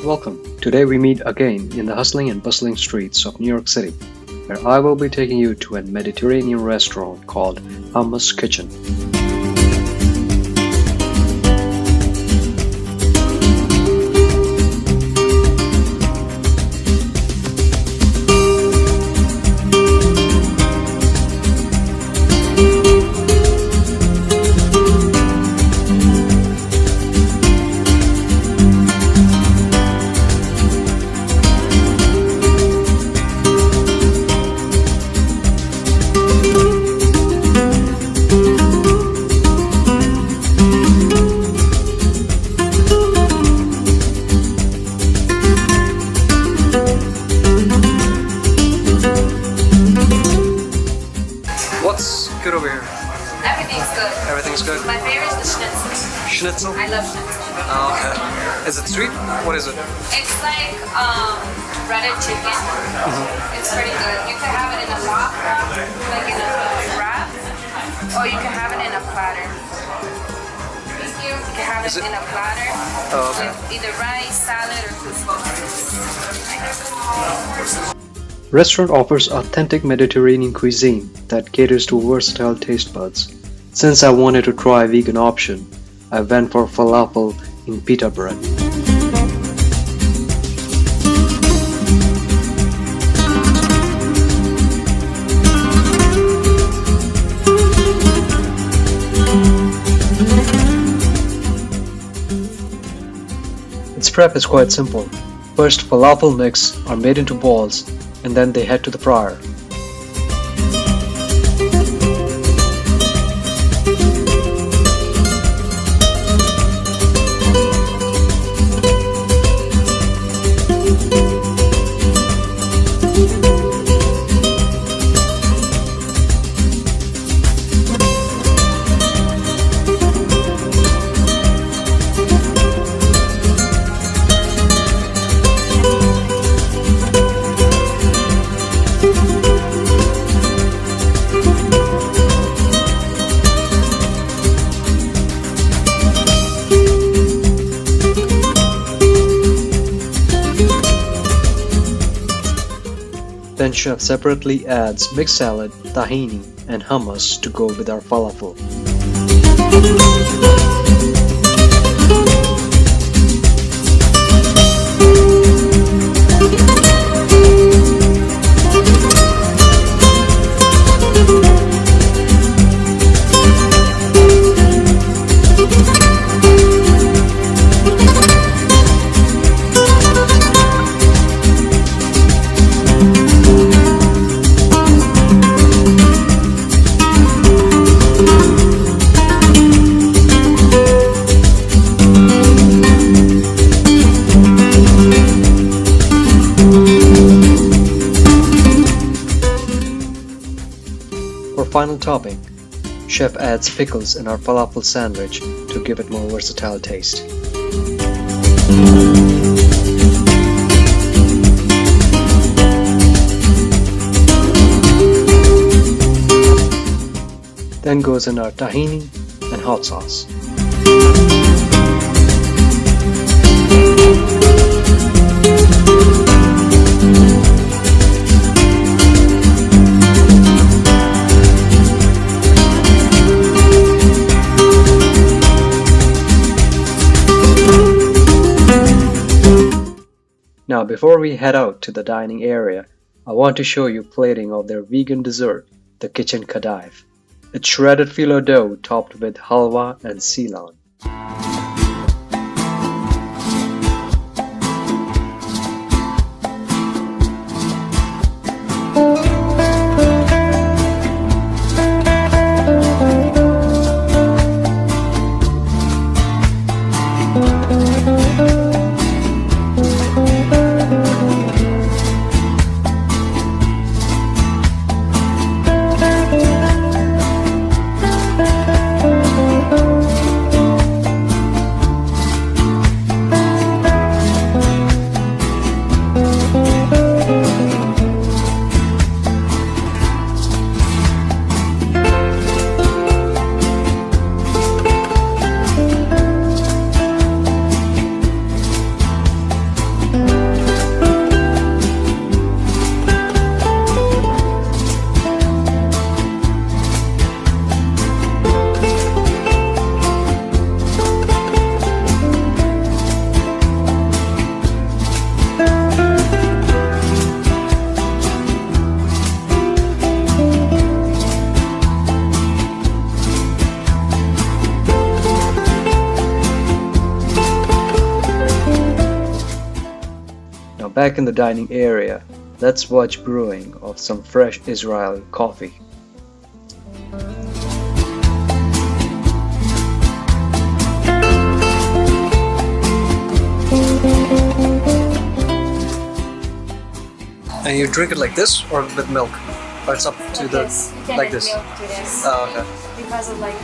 Welcome. Today we meet again in the hustling and bustling streets of New York City, where I will be taking you to a Mediterranean restaurant called Hummus Kitchen. What's good over here? Everything's good. Everything's good? My favorite is the schnitzel. Schnitzel? I love schnitzel. Oh, okay. Is it sweet? What is it? It's like breaded chicken. It's pretty good. You can have it in a lobster, like in a wrap, or you can have it in a platter. You can have it in a platter with either rice, salad, or couscous. Restaurant offers authentic Mediterranean cuisine that caters to versatile taste buds. Since I wanted to try a vegan option, I went for falafel in pita bread. Its prep is quite simple. First, falafel mix are made into balls and then they head to the fryer. Then chef separately adds mixed salad, tahini, and hummus to go with our falafel. For final topping, chef adds pickles in our falafel sandwich to give it more versatile taste. Then goes in our tahini and hot sauce. Now before we head out to the dining area, I want to show you plating of their vegan dessert, the kitchen Kadaif. It's shredded phyllo dough topped with halwa and ceylon. back in the dining area, let's watch brewing of some fresh Israeli coffee. And you drink it like this or with milk? Or it's up to Like the this. You can like add this. milk to this. Oh, okay. Because of like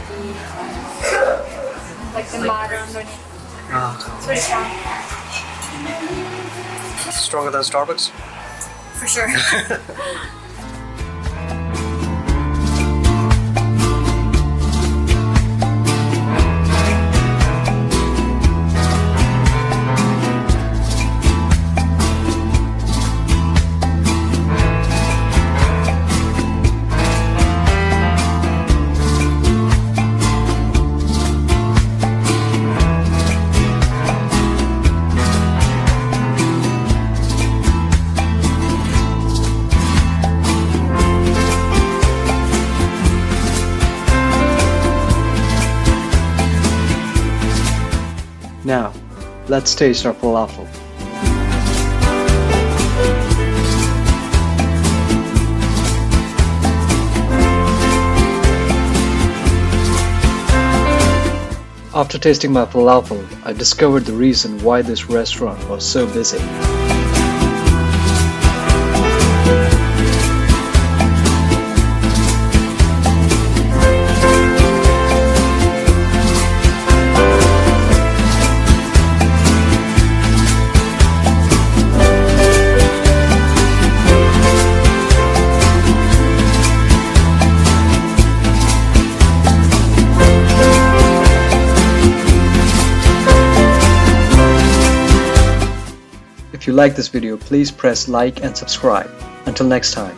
the mud underneath. Ah, It's pretty strong. stronger than Starbucks. For sure. Now, let's taste our falafel. After tasting my falafel, I discovered the reason why this restaurant was so busy. If you like this video, please press like and subscribe. Until next time.